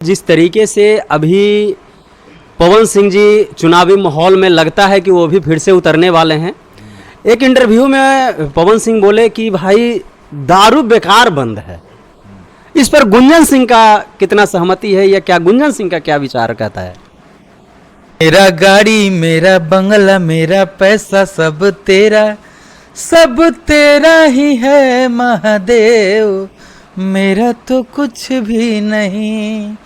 जिस तरीके से अभी पवन सिंह जी चुनावी माहौल में लगता है कि वो भी फिर से उतरने वाले हैं। एक इंटरव्यू में पवन सिंह बोले कि भाई दारू बेकार बंद है। इस पर गुंजन सिंह का कितना सहमति है या क्या गुंजन सिंह का क्या विचार कहता है? मेरा गाड़ी मेरा बंगला मेरा पैसा सब तेरा ही है महादेव, मेरा तो कुछ भी नहीं।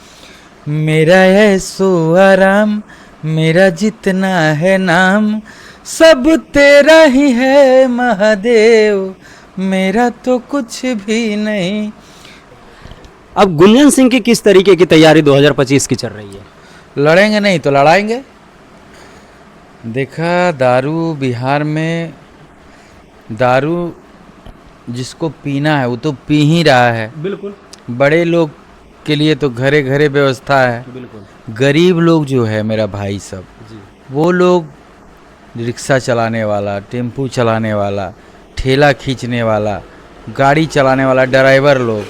मेरा ऐसो आराम मेरा जितना है नाम, सब तेरा ही है महादेव, मेरा तो कुछ भी नहीं। अब गुंजन सिंह की किस तरीके की तैयारी 2025 की चल रही है? लड़ेंगे नहीं तो लड़ाएंगे। देखा, दारू बिहार में, दारू जिसको पीना है वो तो पी ही रहा है। बिल्कुल। बड़े लोग के लिए तो घरे घरे व्यवस्था है। बिल्कुल। गरीब लोग जो है मेरा भाई सब जी। वो लोग रिक्शा चलाने वाला, टेम्पू चलाने वाला, ठेला खींचने वाला, गाड़ी चलाने वाला, ड्राइवर लोग,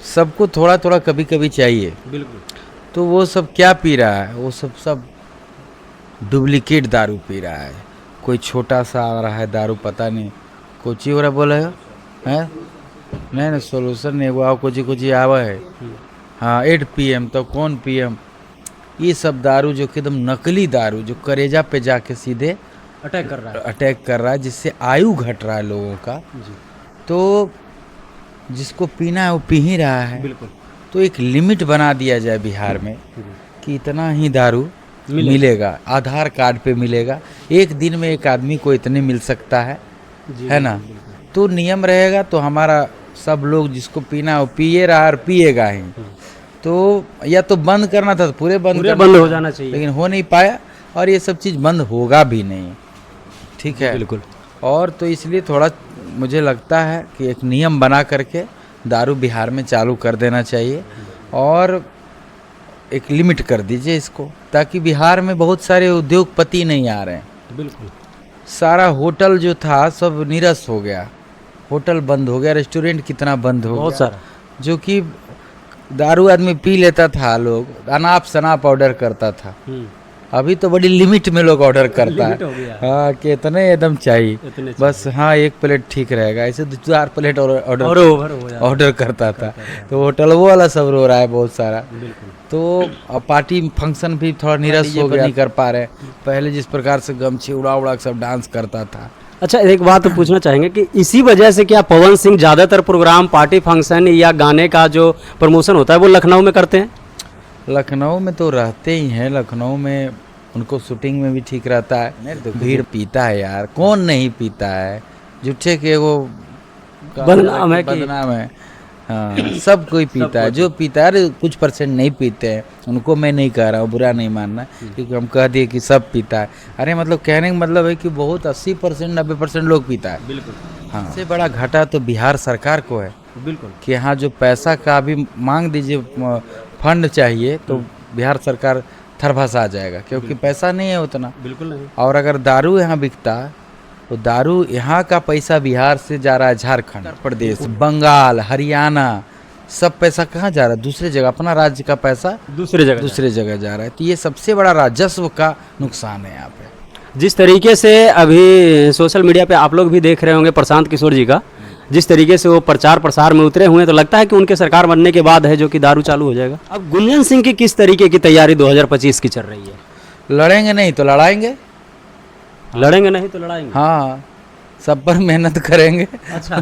सबको थोड़ा थोड़ा कभी कभी चाहिए। बिल्कुल। तो वो सब क्या पी रहा है? वो सब डुप्लीकेट दारू पी रहा है। कोई छोटा सा आ रहा है दारू, पता नहीं कोची हो रहा बोला है नहीं सोल्यूशन नहीं हुआ, कुछ आवा है। हाँ 8 PM तो कौन PM, ये सब दारू जो कि एकदम नकली दारू, जो करेजा पे जाके सीधे अटैक कर रहा है, जिससे आयु घट रहा है लोगों का। जी। तो जिसको पीना है वो पी ही रहा है। बिल्कुल। तो एक लिमिट बना दिया जाए बिहार में कि इतना ही दारू मिलेगा, आधार कार्ड पे मिलेगा, एक दिन में एक आदमी को इतने मिल सकता है ना। तो नियम रहेगा तो हमारा सब लोग जिसको पीना वो पिए रहा और पिएगा ही। तो या तो बंद करना था तो पूरे बंद हो जाना चाहिए, लेकिन हो नहीं पाया और ये सब चीज़ बंद होगा भी नहीं। ठीक है, बिल्कुल। और तो इसलिए थोड़ा मुझे लगता है कि एक नियम बना करके दारू बिहार में चालू कर देना चाहिए और एक लिमिट कर दीजिए इसको, ताकि बिहार में बहुत सारे उद्योगपति नहीं आ रहे हैं। बिल्कुल। सारा होटल जो था सब निरस्त हो गया, होटल बंद हो गया, रेस्टोरेंट कितना बंद हो बहुत गया। सारा जो कि दारू आदमी पी लेता था, लोग अनाप शनाप ऑर्डर करता था। अभी तो बड़ी लिमिट में लोग ऑर्डर करता है। हाँ कि इतने एकदम चाहिए बस। हाँ 1 प्लेट ठीक रहेगा, ऐसे 2-4 प्लेट ऑर्डर करता था। तो होटल वो वाला सब रो रहा है बहुत सारा। तो पार्टी फंक्शन भी थोड़ा निरस्त हो गया, नहीं कर पा रहे। पहले जिस प्रकार से गमछी उड़ा उड़ा सब डांस करता था। अच्छा, एक बात तो पूछना चाहेंगे कि इसी वजह से क्या पवन सिंह ज़्यादातर प्रोग्राम, पार्टी फंक्शन या गाने का जो प्रमोशन होता है वो लखनऊ में करते हैं? लखनऊ में तो रहते ही हैं, लखनऊ में उनको शूटिंग में भी ठीक रहता है। भीड़ पीता है यार, कौन नहीं पीता है, झूठे के वो बदनाम है। हाँ सब कोई पीता है, जो पीता है। कुछ परसेंट नहीं पीते हैं, उनको मैं नहीं कह रहा हूँ, बुरा नहीं मानना, क्योंकि हम कह दिए कि सब पीता है। अरे मतलब कहने का मतलब है कि बहुत 80% 90% लोग पीता है। बिल्कुल। हाँ, सबसे बड़ा घाटा तो बिहार सरकार को है। बिल्कुल। कि यहाँ जो पैसा का अभी मांग दीजिए, फंड चाहिए, तो बिहार सरकार थरभसा जाएगा, क्योंकि पैसा नहीं है उतना। बिल्कुल नहीं। और अगर दारू यहाँ बिकता तो दारू यहाँ का पैसा बिहार से जा रहा है झारखंड, उत्तर प्रदेश, बंगाल, हरियाणा, सब पैसा कहाँ जा रहा है? दूसरे जगह। अपना राज्य का पैसा दूसरे जगह जा रहा है। तो ये सबसे बड़ा राजस्व का नुकसान है यहाँ पे। जिस तरीके से अभी सोशल मीडिया पे आप लोग भी देख रहे होंगे प्रशांत किशोर जी का, जिस तरीके से वो प्रचार प्रसार में उतरे हुए हैं, तो लगता है कि उनके सरकार बनने के बाद है जो कि दारू चालू हो जाएगा। अब गुंजन सिंह की किस तरीके की तैयारी 2025 की चल रही है? लड़ेंगे नहीं तो लड़ाएंगे। लड़ेंगे नहीं तो लड़ाएंगे। हाँ, सब पर मेहनत करेंगे। अच्छा।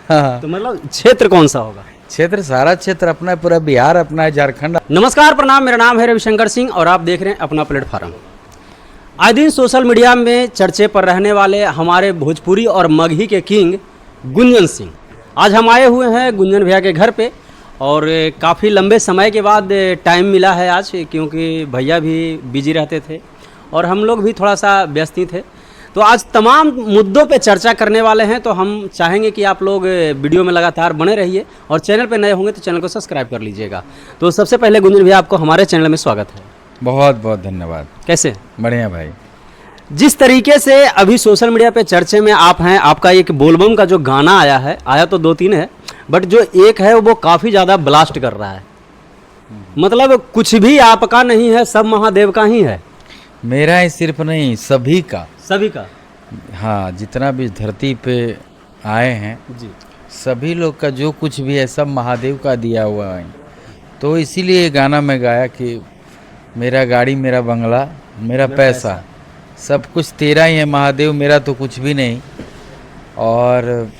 हाँ। तो मतलब क्षेत्र कौन सा होगा? क्षेत्र सारा क्षेत्र अपना है, पूरा बिहार अपना है, झारखंड। नमस्कार, प्रणाम, मेरा नाम है रविशंकर सिंह और आप देख रहे हैं अपना प्लेटफॉर्म। आए दिन सोशल मीडिया में चर्चे पर रहने वाले हमारे भोजपुरी और मगही के किंग गुंजन सिंह, आज हम आए हुए हैं गुंजन भैया के घर पे और काफ़ी लंबे समय के बाद टाइम मिला है आज, क्योंकि भैया भी बिजी रहते थे और हम लोग भी थोड़ा सा व्यस्त ही थे। तो आज तमाम मुद्दों पे चर्चा करने वाले हैं, तो हम चाहेंगे कि आप लोग वीडियो में लगातार बने रहिए और चैनल पे नए होंगे तो चैनल को सब्सक्राइब कर लीजिएगा। तो सबसे पहले गुंजन भैया, आपको हमारे चैनल में स्वागत है। बहुत बहुत धन्यवाद। कैसे? बढ़िया भाई। जिस तरीके से अभी सोशल मीडिया पे चर्चे में आप हैं, आपका एक बोलबम का जो गाना आया है, आया तो 2-3 है, बट जो एक है वो काफ़ी ज़्यादा ब्लास्ट कर रहा है। मतलब कुछ भी आपका नहीं है, सब महादेव का ही है। मेरा ही सिर्फ नहीं, सभी का। सभी का। हाँ, जितना भी धरती पे आए हैं जी। सभी लोग का जो कुछ भी है सब महादेव का दिया हुआ है। तो इसीलिए ये गाना मैं गाया कि मेरा गाड़ी, मेरा बंगला, मेरा पैसा सब कुछ तेरा ही है महादेव, मेरा तो कुछ भी नहीं। और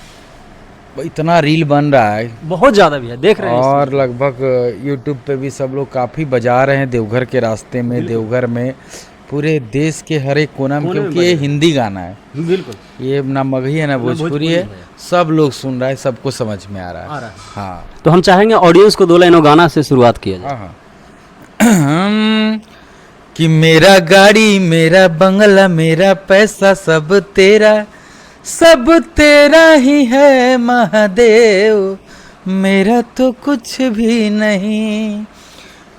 इतना रील बन रहा है बहुत ज़्यादा भी है, देख रहे हैं इस और लगभग यूट्यूब पे भी सब लोग काफ़ी बजा रहे हैं देवघर के रास्ते में, देवघर में, पूरे देश के हर एक कोना में, कोने में क्योंकि ये हिंदी गाना है। बिल्कुल। ये ना मगही है ना भोजपुरी है, सब लोग सुन रहा है, सबको समझ में आ रहा है। हाँ तो हम चाहेंगे ऑडियंस को 2 लाइनों गाना से शुरुआत किया जाए। हाँ हाँ। कि मेरा गाड़ी, मेरा बंगला, मेरा पैसा सब तेरा ही है महादेव, मेरा तो कुछ भी नहीं।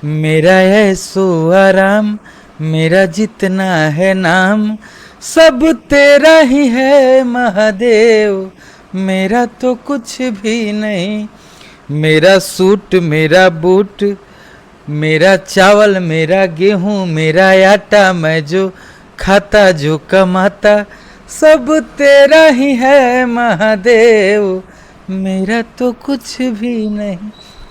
मेरा ऐसो आराम, मेरा जितना है नाम, सब तेरा ही है महादेव, मेरा तो कुछ भी नहीं। मेरा सूट, मेरा बूट, मेरा चावल, मेरा गेहूँ, मेरा आटा, मैं जो खाता जो कमाता, सब तेरा ही है महादेव, मेरा तो कुछ भी नहीं।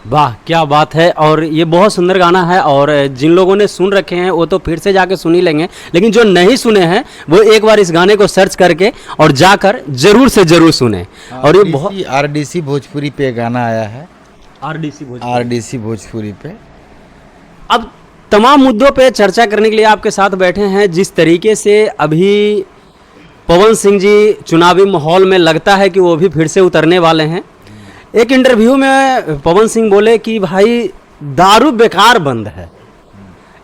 वाह क्या बात है। और ये बहुत सुंदर गाना है, और जिन लोगों ने सुन रखे हैं वो तो फिर से जाके सुन ही लेंगे, लेकिन जो नहीं सुने हैं वो एक बार इस गाने को सर्च करके और जाकर जरूर से जरूर सुने। और ये बहुत आरडीसी भोजपुरी पे गाना आया है, आरडीसी भोजपुरी पे। अब तमाम मुद्दों पे चर्चा करने के लिए आपके साथ बैठे हैं। जिस तरीके से अभी पवन सिंह जी चुनावी माहौल में लगता है कि वो भी फिर से उतरने वाले हैं। एक इंटरव्यू में पवन सिंह बोले कि भाई दारू बेकार बंद है।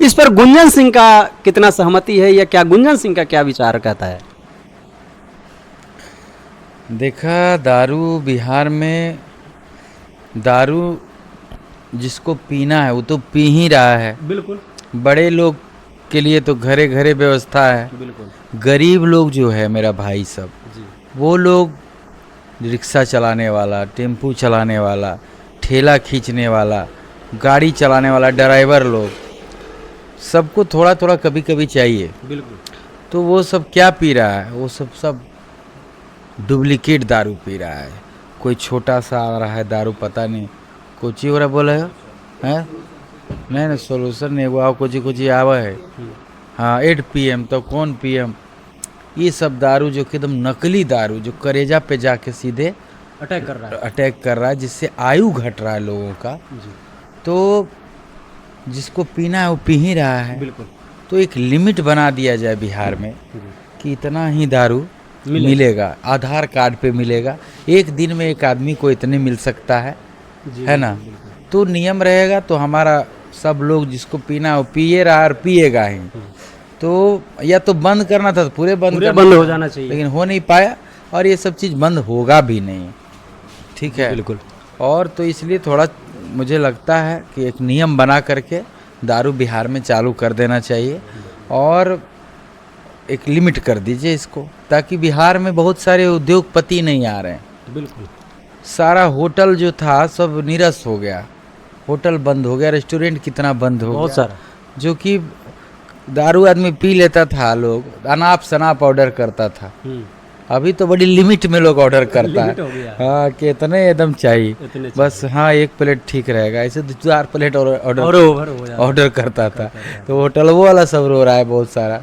इस पर गुंजन सिंह का कितना सहमति है, या क्या गुंजन सिंह का क्या विचार कहता है? देखा, दारू बिहार में, दारू जिसको पीना है वो तो पी ही रहा है। बिल्कुल। बड़े लोग के लिए तो घरे घरे व्यवस्था है। बिल्कुल। गरीब लोग जो है मेरा भाई सब, वो लोग रिक्शा चलाने वाला, टेम्पू चलाने वाला, ठेला खींचने वाला, गाड़ी चलाने वाला, ड्राइवर लोग, सबको थोड़ा थोड़ा कभी कभी चाहिए। बिल्कुल। तो वो सब क्या पी रहा है? वो सब डुप्लीकेट दारू पी रहा है। कोई छोटा सा आ रहा है दारू, पता नहीं कोची हो रहा बोला है नहीं सोल्यूशन नहीं हुआ, कोची आवा है। हाँ 8 PM तो कौन PM, ये सब दारू जो कि एकदम नकली दारू, जो करेजा पे जाके सीधे अटैक कर रहा है, जिससे आयु घट रहा है लोगों का। तो जिसको पीना है वो पी ही रहा है। बिल्कुल। तो एक लिमिट बना दिया जाए बिहार में कि इतना ही दारू मिलेगा, आधार कार्ड पे मिलेगा, एक दिन में एक आदमी को इतने मिल सकता है ना। तो नियम रहेगा तो हमारा सब लोग जिसको पीना हो पिए रहा और पिएगा ही। तो या तो बंद करना था तो पूरे बंद हो जाना चाहिए, लेकिन हो नहीं पाया, और ये सब चीज़ बंद होगा भी नहीं। ठीक है, बिल्कुल। और तो इसलिए थोड़ा मुझे लगता है कि एक नियम बना करके दारू बिहार में चालू कर देना चाहिए, और एक लिमिट कर दीजिए इसको, ताकि बिहार में बहुत सारे उद्योगपति नहीं आ रहे हैं। बिल्कुल। सारा होटल जो था सब निरस्त हो गया, होटल बंद हो गया, रेस्टोरेंट कितना बंद हो बहुत गया, सारा, जो कि दारू आदमी पी लेता था, लोग अनाप शनाप ऑर्डर करता था। अभी तो बड़ी लिमिट में लोग ऑर्डर करता है। हाँ कि इतने एकदम चाहिए बस, हाँ 1 प्लेट ठीक रहेगा, ऐसे 4 प्लेट ऑर्डर करता था। तो होटल वो वाला सब रो रहा है बहुत सारा।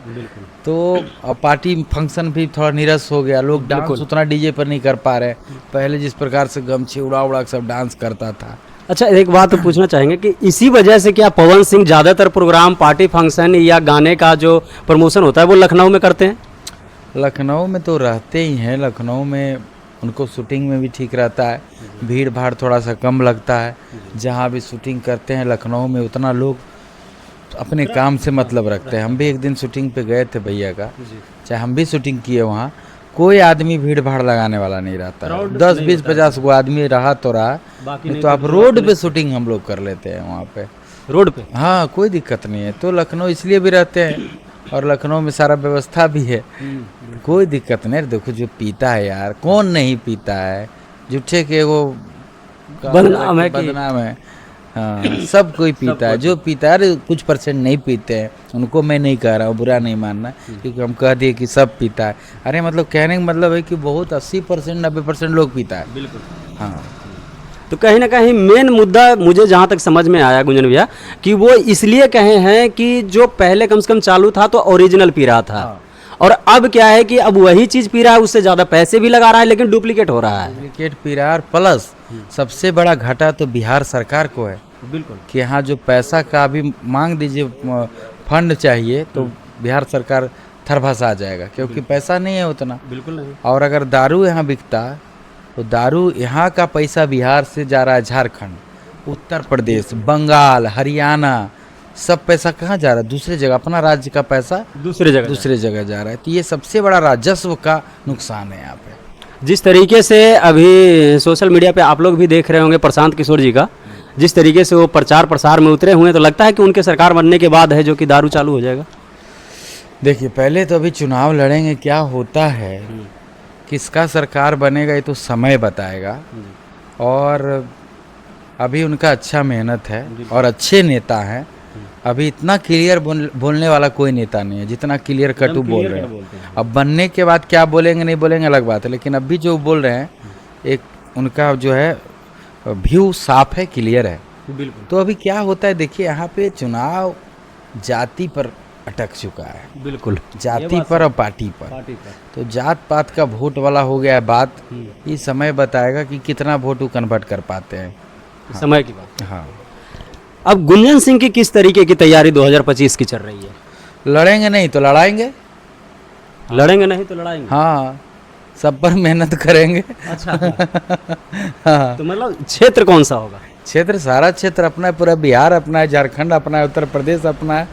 तो पार्टी फंक्शन भी थोड़ा निरस हो गया, लोग डांस उतना डीजे पर नहीं कर पा रहे। पहले जिस प्रकार से गमछी उड़ा उड़ा सब डांस करता था। अच्छा, एक बात तो पूछना चाहेंगे कि इसी वजह से क्या पवन सिंह ज़्यादातर प्रोग्राम, पार्टी फंक्शन या गाने का जो प्रमोशन होता है वो लखनऊ में करते हैं? लखनऊ में तो रहते ही हैं, लखनऊ में उनको शूटिंग में भी ठीक रहता है, भीड़ भाड़ थोड़ा सा कम लगता है। जहाँ भी शूटिंग करते हैं लखनऊ में उतना लोग अपने काम से मतलब रखते हैं। हम भी एक दिन शूटिंग पे गए थे भैया का, चाहे हम भी शूटिंग किए, वहाँ कोई आदमी भीड़ भाड़ लगाने वाला नहीं रहता है। 10, 20, 50 गो आदमी रहा तो रहा, नहीं तो आप रोड पे शूटिंग हम लोग कर लेते हैं वहाँ पे, रोड पे। हाँ कोई दिक्कत नहीं है। तो लखनऊ इसलिए भी रहते हैं, और लखनऊ में सारा व्यवस्था भी है, कोई दिक्कत नहीं। देखो जो पीता है यार, कौन नहीं पीता है, झूठे के वो बदनाम है। हाँ सब कोई पीता है, जो पीता है। अरे कुछ परसेंट नहीं पीते हैं, उनको मैं नहीं कह रहा हूँ, बुरा नहीं मानना, क्योंकि हम कह दिए कि सब पीता है। अरे मतलब कहने का मतलब है कि बहुत 80% 90% लोग पीता है। बिल्कुल। हाँ तो कहीं ना कहीं मेन मुद्दा मुझे जहाँ तक समझ में आया गुंजन भैया कि वो इसलिए कहे हैं कि जो पहले कम से कम चालू था तो ओरिजिनल पी रहा था, और अब क्या है कि अब वही चीज़ पी रहा है, उससे ज़्यादा पैसे भी लगा रहा है लेकिन डुप्लीकेट हो रहा है। डुप्लीकेट पी रहा है, और प्लस सबसे बड़ा घाटा तो बिहार सरकार को है बिल्कुल कि यहाँ जो पैसा का अभी मांग दीजिए फंड चाहिए तो बिहार सरकार थरभसा जाएगा, क्योंकि पैसा नहीं है उतना। बिल्कुल नहीं। और अगर दारू यहाँ बिकता तो दारू यहाँ का पैसा बिहार से जा रहा है झारखंड, उत्तर प्रदेश, बंगाल, हरियाणा, सब पैसा कहाँ जा रहा है? दूसरे जगह। अपना राज्य का पैसा दूसरे जगह जा रहा है। तो ये सबसे बड़ा राजस्व का नुकसान है यहाँ पे। जिस तरीके से अभी सोशल मीडिया पे आप लोग भी देख रहे होंगे प्रशांत किशोर जी का, जिस तरीके से वो प्रचार प्रसार में उतरे हुए हैं, तो लगता है कि उनके सरकार बनने के बाद है जो कि दारू चालू हो जाएगा। देखिए पहले तो अभी चुनाव लड़ेंगे, क्या होता है, किसका सरकार बनेगा ये तो समय बताएगा। और अभी उनका अच्छा मेहनत है और अच्छे नेता हैं। अभी इतना क्लियर बोलने वाला कोई नेता नहीं है जितना क्लियर कट बोल रहे हैं। अब बनने के बाद क्या बोलेंगे नहीं बोलेंगे अलग बात है, लेकिन अभी जो बोल रहे हैं एक उनका जो है व्यू साफ है, क्लियर है। बिल्कुल। तो अभी क्या होता है देखिए, यहाँ पे चुनाव जाति पर अटक चुका है। बिल्कुल। जाति पर और पार्टी पर। तो जात पात का वोट वाला हो गया है बात। ये समय बताएगा कि कितना वोट वो कन्वर्ट कर पाते हैं। समय की बात। हाँ अब गुंजन सिंह की किस तरीके की तैयारी 2025 की चल रही है? लड़ेंगे नहीं तो लड़ाएंगे। लड़ेंगे नहीं तो लड़ाएंगे। हाँ सब पर मेहनत करेंगे। अच्छा। हाँ तो मतलब क्षेत्र कौन सा होगा? क्षेत्र सारा क्षेत्र अपना है, पूरा बिहार अपना है, झारखंड अपना है, उत्तर प्रदेश अपना है,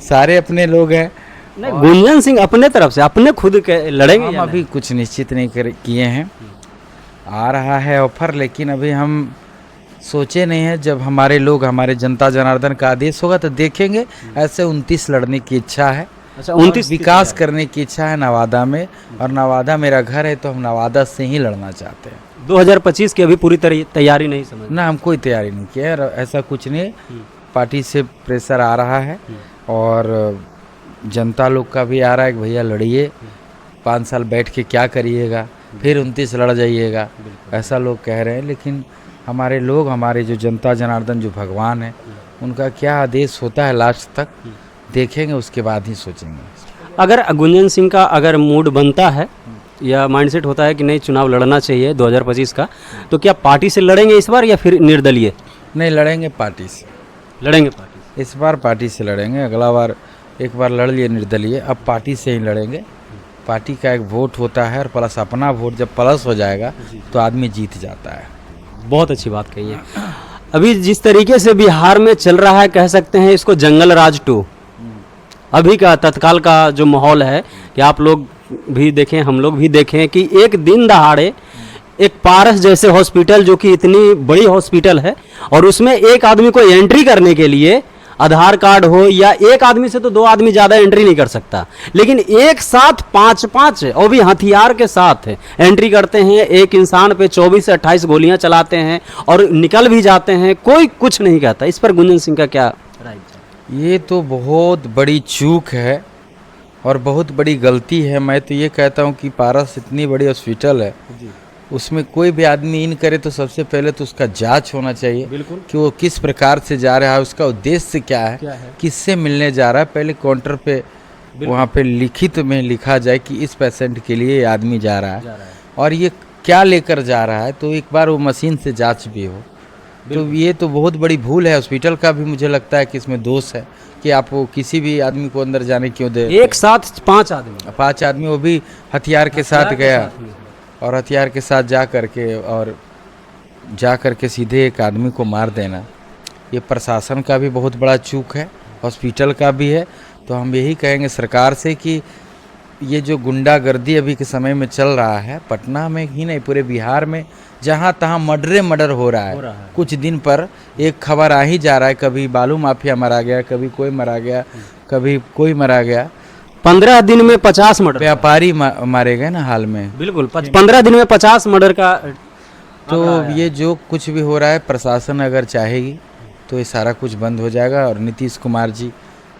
सारे अपने लोग हैं। नहीं, गुंजन सिंह अपने तरफ से अपने खुद के लड़ेंगे हम या अभी कुछ निश्चित नहीं किए हैं। आ रहा है ऑफर, लेकिन अभी हम सोचे नहीं है। जब हमारे लोग, हमारे जनता जनार्दन का आदेश होगा तो देखेंगे। ऐसे 29 लड़ने की इच्छा है। अच्छा, और 29 विकास करने की इच्छा है नवादा में, और नवादा मेरा घर है तो हम नवादा से ही लड़ना चाहते हैं। 2025 की अभी पूरी तैयारी नहीं समझ। ना हम कोई तैयारी नहीं किया है, ऐसा कुछ नहीं। पार्टी से प्रेशर आ रहा है और जनता लोग का भी आ रहा है कि भैया लड़िए, 5 साल बैठ के क्या करिएगा, फिर 29 लड़ जाइएगा, ऐसा लोग कह रहे हैं। लेकिन हमारे लोग, हमारे जो जनता जनार्दन, जो भगवान है, उनका क्या आदेश होता है लास्ट तक देखेंगे, उसके बाद ही सोचेंगे। अगर गुंजन सिंह का अगर मूड बनता है या माइंडसेट होता है कि नहीं चुनाव लड़ना चाहिए 2025 का, तो क्या पार्टी से लड़ेंगे इस बार या फिर निर्दलीय? नहीं, लड़ेंगे पार्टी से। लड़ेंगे पार्टी इस बार पार्टी से लड़ेंगे। अगला बार एक बार लड़ लिए निर्दलीय, अब पार्टी से ही लड़ेंगे। पार्टी का एक वोट होता है और प्लस अपना वोट जब प्लस हो जाएगा तो आदमी जीत जाता है। बहुत अच्छी बात कही है। अभी जिस तरीके से बिहार में चल रहा है, कह सकते हैं इसको जंगल राज 2। अभी का तत्काल का जो माहौल है कि आप लोग भी देखें, हम लोग भी देखें कि एक दिन दहाड़े एक पारस जैसे हॉस्पिटल, जो कि इतनी बड़ी हॉस्पिटल है, और उसमें एक आदमी को एंट्री करने के लिए आधार कार्ड हो, या एक आदमी से तो 2 आदमी ज़्यादा एंट्री नहीं कर सकता, लेकिन एक साथ 5-5 और भी हथियार के साथ एंट्री करते हैं। एक इंसान पे 24 से 28 गोलियां चलाते हैं और निकल भी जाते हैं, कोई कुछ नहीं कहता। इस पर गुंजन सिंह का क्या राय? ये तो बहुत बड़ी चूक है और बहुत बड़ी गलती है। मैं तो ये कहता हूँ कि पारस इतनी बड़ी हॉस्पिटल है, उसमें कोई भी आदमी इन करे तो सबसे पहले तो उसका जांच होना चाहिए। बिल्कुल। कि वो किस प्रकार से जा रहा है, उसका उद्देश्य क्या है, किससे मिलने जा रहा है। पहले काउंटर पे वहाँ पे लिखित में लिखा जाए कि इस पेशेंट के लिए ये आदमी जा रहा है और ये क्या लेकर जा रहा है, तो एक बार वो मशीन से जांच भी हो। तो ये तो बहुत बड़ी भूल है हॉस्पिटल का भी। मुझे लगता है कि इसमें दोष है कि आप वो किसी भी आदमी को अंदर जाने क्यों दे। एक साथ 5 आदमी, 5 आदमी, वो भी हथियार के साथ गया, और हथियार के साथ जा करके सीधे एक आदमी को मार देना, ये प्रशासन का भी बहुत बड़ा चूक है, हॉस्पिटल का भी है। तो हम यही कहेंगे सरकार से कि ये जो गुंडागर्दी अभी के समय में चल रहा है, पटना में ही नहीं पूरे बिहार में जहाँ तहाँ मर्डर हो रहा है। कुछ दिन पर एक खबर आ ही जा रहा है, कभी बालू माफिया मरा गया, कभी कोई मरा गया, कभी कोई मरा गया। 15 दिन में 50 मर्डर, व्यापारी मारे गए ना हाल में। बिल्कुल, 15 दिन में 50 मर्डर का। तो ये जो कुछ भी हो रहा है, प्रशासन अगर चाहेगी तो ये सारा कुछ बंद हो जाएगा। और नीतीश कुमार जी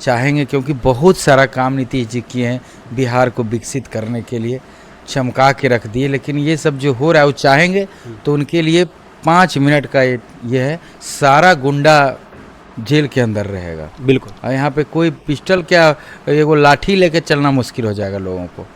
चाहेंगे, क्योंकि बहुत सारा काम नीतीश जी किए हैं बिहार को विकसित करने के लिए, चमका के रख दिए। लेकिन ये सब जो हो रहा है वो चाहेंगे तो उनके लिए 5 मिनट का ये है, सारा गुंडा जेल के अंदर रहेगा। बिल्कुल। और यहाँ पे कोई पिस्टल क्या, ये वो लाठी लेके चलना मुश्किल हो जाएगा लोगों को।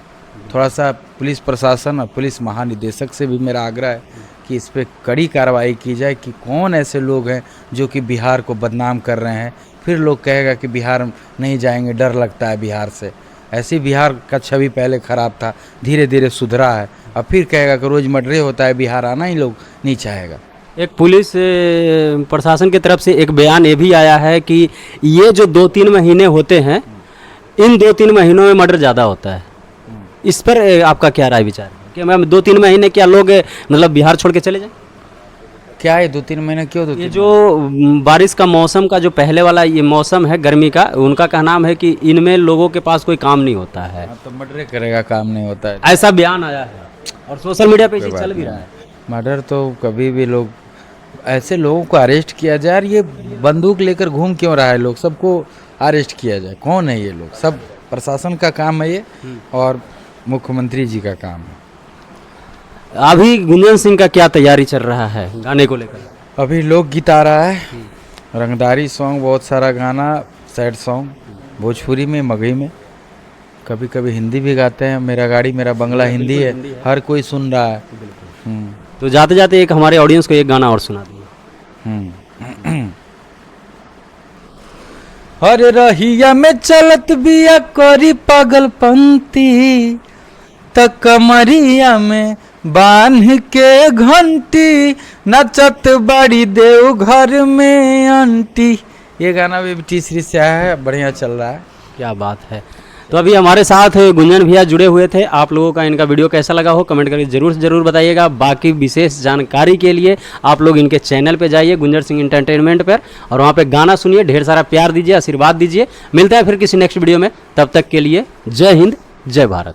थोड़ा सा पुलिस प्रशासन और पुलिस महानिदेशक से भी मेरा आग्रह है कि इस पे कड़ी कार्रवाई की जाए कि कौन ऐसे लोग हैं जो कि बिहार को बदनाम कर रहे हैं। फिर लोग कहेगा कि बिहार नहीं जाएंगे, डर लगता है बिहार से। ऐसे बिहार का छवि पहले ख़राब था, धीरे धीरे सुधरा है। अब फिर कहेगा कि रोज़ मर्डर होता है, बिहार आना ही लोग नहीं चाहेगा। एक पुलिस प्रशासन की तरफ से एक बयान ये भी आया है कि ये जो 2-3 महीने होते हैं, इन 2-3 महीनों में मर्डर ज़्यादा होता है। इस पर आपका क्या राय विचार है कि मैम 2-3 महीने क्या लोग मतलब बिहार छोड़ के चले जाएं? क्या है 2-3 महीने क्यों? ये जो बारिश का मौसम का जो पहले वाला ये मौसम है गर्मी का, उनका कहना है कि इनमें लोगों के पास कोई काम नहीं होता है। तो मर्डर करेगा, काम नहीं होता है, ऐसा बयान आया है और सोशल मीडिया पे ये चल भी रहा है। मर्डर तो कभी भी लोग, ऐसे लोगों को अरेस्ट किया जाए। यार ये बंदूक लेकर घूम क्यों रहा है लोग, सबको अरेस्ट किया जाए। कौन है ये लोग? सब प्रशासन का काम है ये, और मुख्यमंत्री जी का काम है। अभी गुंजन सिंह का क्या तैयारी चल रहा है गाने को लेकर? अभी लोकगीत आ रहा है, रंगदारी सॉन्ग, बहुत सारा गाना, सैड सॉन्ग, भोजपुरी में, मगही में, कभी कभी हिंदी भी गाते हैं। मेरा गाड़ी मेरा बंगला हिंदी है, हर कोई सुन रहा है। तो जाते जाते एक हमारे ऑडियंस को एक गाना और सुना दिए। हर रहिया में चलत बिया करी पागलपंती, त कमरिया में बांध के घंटी, नचत बड़ी देव घर में आंटी। ये गाना भी तीसरी से आया है, बढ़िया चल रहा है। क्या बात है। तो अभी हमारे साथ गुंजन भैया जुड़े हुए थे। आप लोगों का इनका वीडियो कैसा लगा हो कमेंट करके जरूर से जरूर बताइएगा। बाकी विशेष जानकारी के लिए आप लोग इनके चैनल पे जाइए, गुंजन सिंह एंटरटेनमेंट पर, और वहाँ पे गाना सुनिए, ढेर सारा प्यार दीजिए, आशीर्वाद दीजिए। मिलता है फिर किसी नेक्स्ट वीडियो में, तब तक के लिए जय हिंद, जय भारत।